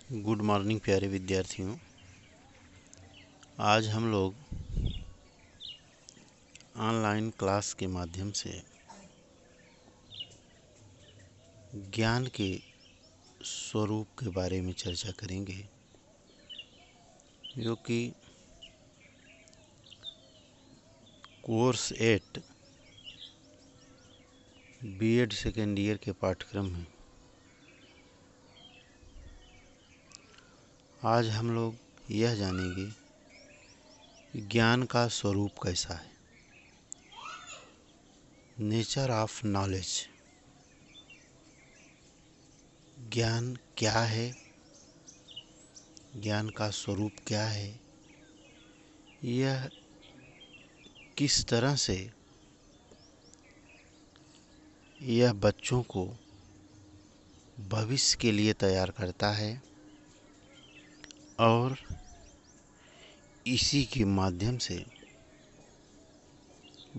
Good morning प्यारे विद्यार्थियों। आज हम लोग ऑनलाइन क्लास के माध्यम से ज्ञान के स्वरूप के बारे में चर्चा करेंगे, जो कि कोर्स 8 बीएड सेकेंड ईयर के पाठ्यक्रम में। आज हम लोग यह जानेंगे कि ज्ञान का स्वरूप कैसा है। Nature of knowledge. ज्ञान क्या है, ज्ञान का स्वरूप क्या है, यह किस तरह से यह बच्चों को भविष्य के लिए तैयार करता है और इसी के माध्यम से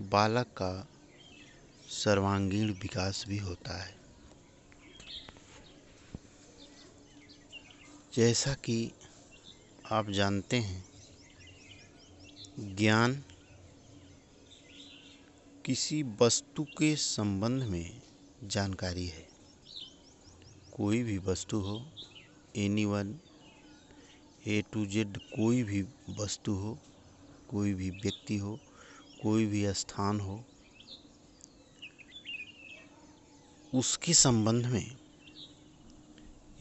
बालक का सर्वांगीण विकास भी होता है। जैसा कि आप जानते हैं, ज्ञान किसी वस्तु के संबंध में जानकारी है। कोई भी वस्तु हो, एनीवन, ए टू जेड, कोई भी वस्तु हो, कोई भी व्यक्ति हो, कोई भी स्थान हो, उसके संबंध में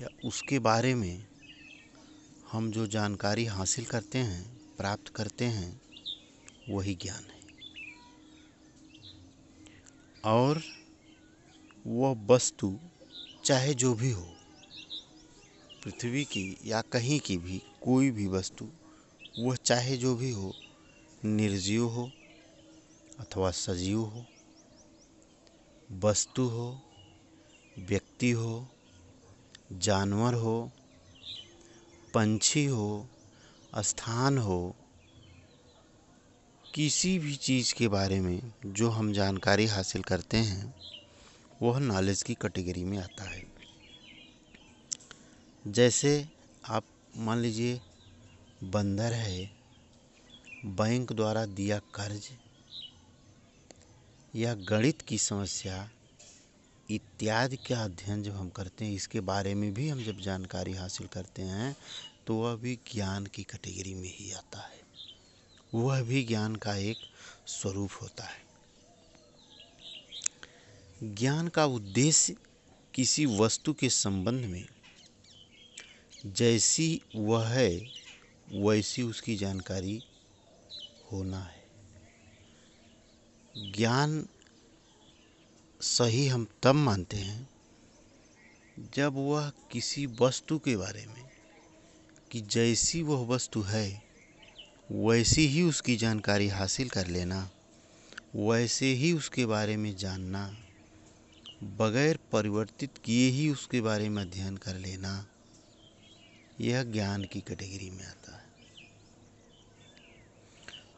या उसके बारे में हम जो जानकारी हासिल करते हैं, प्राप्त करते हैं, वही ज्ञान है। और वह वस्तु चाहे जो भी हो, पृथ्वी की या कहीं की भी कोई भी वस्तु, वह चाहे जो भी हो, निर्जीव हो अथवा सजीव हो, वस्तु हो, व्यक्ति हो, जानवर हो, पंछी हो, स्थान हो, किसी भी चीज़ के बारे में जो हम जानकारी हासिल करते हैं, वह नॉलेज की कैटेगरी में आता है। जैसे आप मान लीजिए, बंदर है, बैंक द्वारा दिया कर्ज या गणित की समस्या इत्यादि का अध्ययन जब हम करते हैं, इसके बारे में भी हम जब जानकारी हासिल करते हैं, तो वह भी ज्ञान की कैटेगरी में ही आता है। वह भी ज्ञान का एक स्वरूप होता है। ज्ञान का उद्देश्य किसी वस्तु के संबंध में जैसी वह है वैसी उसकी जानकारी होना है। ज्ञान सही हम तब मानते हैं जब वह किसी वस्तु के बारे में, कि जैसी वह वस्तु है वैसी ही उसकी जानकारी हासिल कर लेना, वैसे ही उसके बारे में जानना, बगैर परिवर्तित किए ही उसके बारे में अध्ययन कर लेना, यह ज्ञान की कैटेगरी में आता है।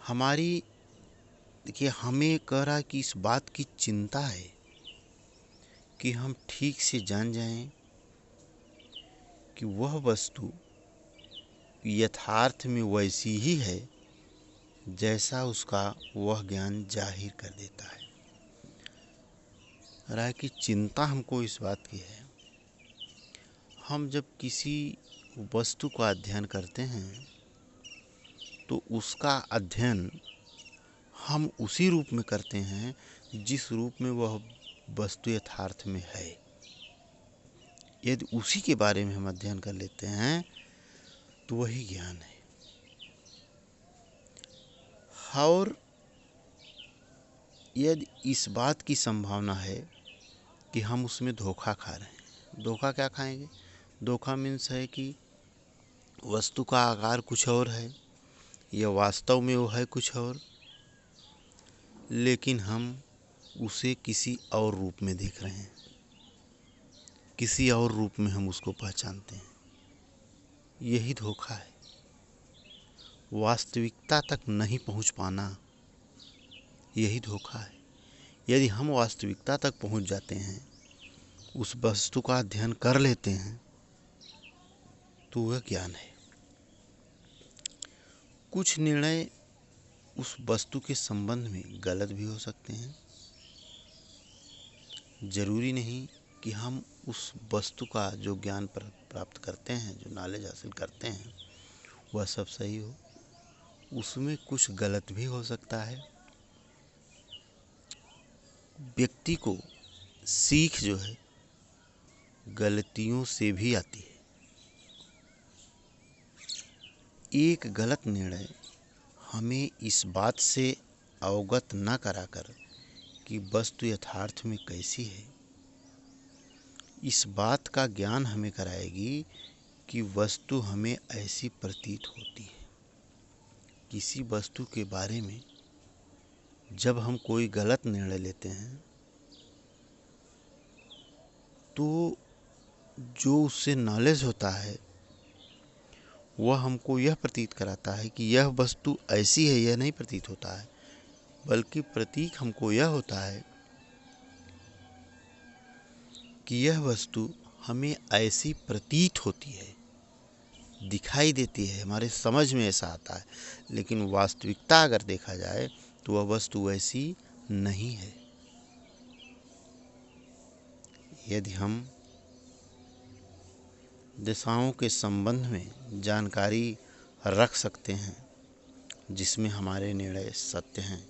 हमारी देखिए, हमें कह रहा है कि इस बात की चिंता है कि हम ठीक से जान जाएं कि वह वस्तु यथार्थ में वैसी ही है जैसा उसका वह ज्ञान जाहिर कर देता है। राय की चिंता हमको इस बात की है, हम जब किसी वस्तु का अध्ययन करते हैं तो उसका अध्ययन हम उसी रूप में करते हैं जिस रूप में वह वस्तु यथार्थ में है। यदि उसी के बारे में हम अध्ययन कर लेते हैं तो वही ज्ञान है। और यदि इस बात की संभावना है कि हम उसमें धोखा खा रहे हैं, धोखा क्या खाएंगे? धोखा मीन्स है कि वस्तु का आकार कुछ और है या वास्तव में वो है कुछ और, लेकिन हम उसे किसी और रूप में देख रहे हैं, किसी और रूप में हम उसको पहचानते हैं। यही धोखा है। वास्तविकता तक नहीं पहुंच पाना, यही धोखा है। यदि हम वास्तविकता तक पहुंच जाते हैं, उस वस्तु का अध्ययन कर लेते हैं, तो वह ज्ञान है। कुछ निर्णय उस वस्तु के संबंध में गलत भी हो सकते हैं। जरूरी नहीं कि हम उस वस्तु का जो ज्ञान प्राप्त करते हैं, जो नॉलेज हासिल करते हैं, वह सब सही हो। उसमें कुछ गलत भी हो सकता है। व्यक्ति को सीख जो है गलतियों से भी आती है। एक गलत निर्णय हमें इस बात से अवगत न कराकर कि वस्तु यथार्थ में कैसी है, इस बात का ज्ञान हमें कराएगी कि वस्तु हमें ऐसी प्रतीत होती है। किसी वस्तु के बारे में जब हम कोई गलत निर्णय लेते हैं तो जो उससे नॉलेज होता है वह हमको यह प्रतीत कराता है कि यह वस्तु ऐसी है। यह नहीं प्रतीत होता है, बल्कि प्रतीक हमको यह होता है कि यह वस्तु हमें ऐसी प्रतीत होती है, दिखाई देती है, हमारे समझ में ऐसा आता है। लेकिन वास्तविकता अगर देखा जाए तो वह वस्तु वैसी नहीं है। यदि हम दिशाओं के संबंध में जानकारी रख सकते हैं जिसमें हमारे निर्णय सत्य हैं,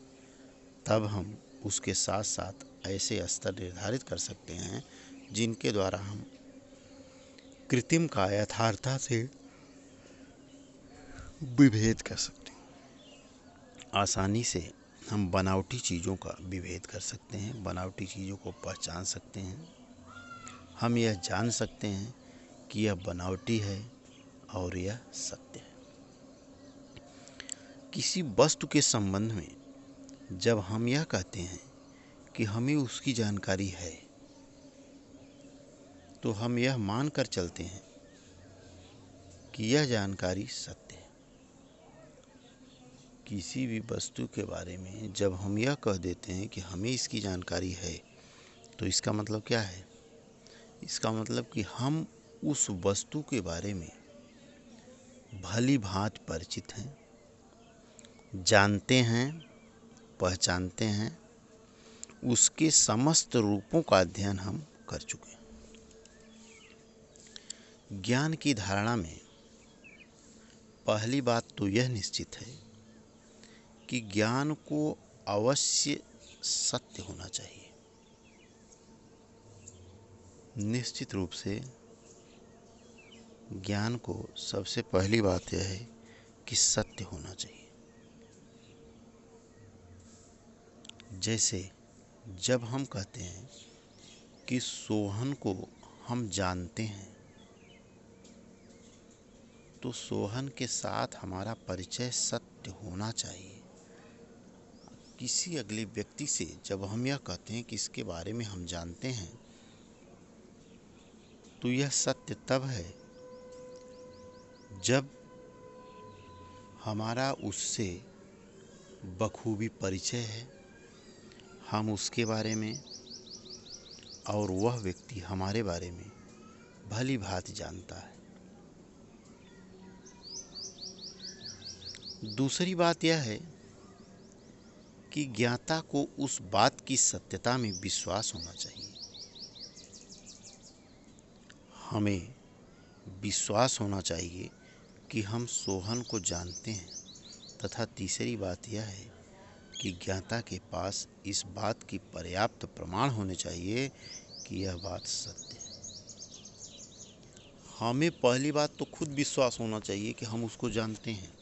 तब हम उसके साथ साथ ऐसे स्तर निर्धारित कर सकते हैं जिनके द्वारा हम कृत्रिम का यथार्थता से विभेद कर सकते हैं। आसानी से हम बनावटी चीज़ों का विभेद कर सकते हैं, बनावटी चीज़ों को पहचान सकते हैं। हम यह जान सकते हैं कि यह बनावटी है और यह सत्य है। किसी वस्तु के संबंध में जब हम यह कहते हैं कि हमें उसकी जानकारी है, तो हम यह मानकर चलते हैं कि यह जानकारी सत्य है। किसी भी वस्तु के बारे में जब हम यह कह देते हैं कि हमें इसकी जानकारी है, तो इसका मतलब क्या है? इसका मतलब कि हम उस वस्तु के बारे में भली भांति परिचित हैं, जानते हैं, पहचानते हैं, उसके समस्त रूपों का अध्ययन हम कर चुके हैं। ज्ञान की धारणा में पहली बात तो यह निश्चित है कि ज्ञान को अवश्य सत्य होना चाहिए। निश्चित रूप से ज्ञान को सबसे पहली बात यह है कि सत्य होना चाहिए। जैसे जब हम कहते हैं कि सोहन को हम जानते हैं, तो सोहन के साथ हमारा परिचय सत्य होना चाहिए। किसी अगले व्यक्ति से जब हम यह कहते हैं कि इसके बारे में हम जानते हैं, तो यह सत्य तब है जब हमारा उससे बखूबी परिचय है, हम उसके बारे में और वह व्यक्ति हमारे बारे में भली भांति जानता है। दूसरी बात यह है कि ज्ञाता को उस बात की सत्यता में विश्वास होना चाहिए। हमें विश्वास होना चाहिए कि हम सोहन को जानते हैं, तथा तीसरी बात यह है कि ज्ञाता के पास इस बात की पर्याप्त प्रमाण होने चाहिए कि यह बात सत्य है। हमें पहली बात तो खुद विश्वास होना चाहिए कि हम उसको जानते हैं।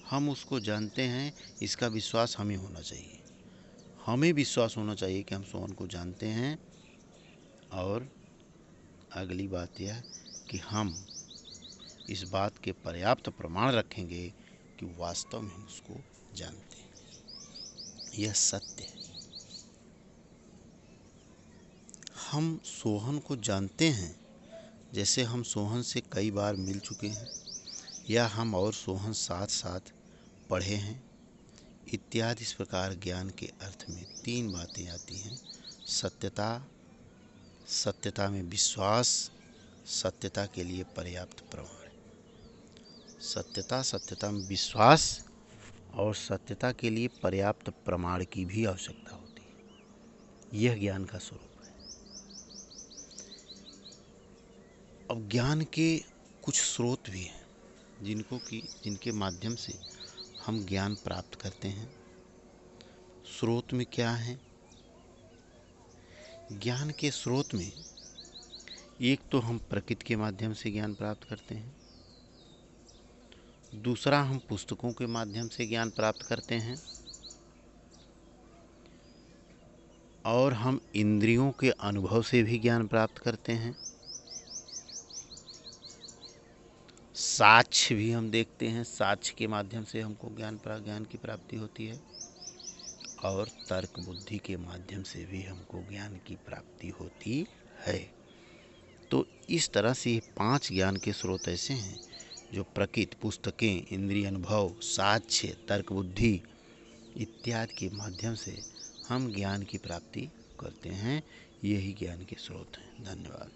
हम उसको जानते हैं, इसका विश्वास हमें होना चाहिए। हमें विश्वास होना चाहिए कि हम सोहन को जानते हैं। और अगली बात यह कि हम इस बात के पर्याप्त प्रमाण रखेंगे कि वास्तव में हम उसको जानते हैं, यह सत्य है। हम सोहन को जानते हैं, जैसे हम सोहन से कई बार मिल चुके हैं, या हम और सोहन साथ साथ पढ़े हैं इत्यादि। इस प्रकार ज्ञान के अर्थ में तीन बातें आती हैं: सत्यता, सत्यता में विश्वास, सत्यता के लिए पर्याप्त प्रमाण। सत्यता में विश्वास और सत्यता के लिए पर्याप्त प्रमाण की भी आवश्यकता होती है। यह ज्ञान का स्वरूप है। अब ज्ञान के कुछ स्रोत भी हैं जिनके माध्यम से हम ज्ञान प्राप्त करते हैं। स्रोत में क्या है? ज्ञान के स्रोत में एक तो हम प्रकृति के माध्यम से ज्ञान प्राप्त करते हैं, दूसरा हम पुस्तकों के माध्यम से ज्ञान प्राप्त करते हैं, और हम इंद्रियों के अनुभव से भी ज्ञान प्राप्त करते हैं। साक्ष्य भी हम देखते हैं, साक्ष्य के माध्यम से हमको ज्ञान की प्राप्ति होती है, और तर्क बुद्धि के माध्यम से भी हमको ज्ञान की प्राप्ति होती है। तो इस तरह से ये 5 ज्ञान के स्रोत ऐसे हैं जो प्रकृति, पुस्तकें, इंद्रिय अनुभव, साक्ष्य, तर्क बुद्धि इत्यादि के माध्यम से हम ज्ञान की प्राप्ति करते हैं। यही ज्ञान के स्रोत हैं। धन्यवाद।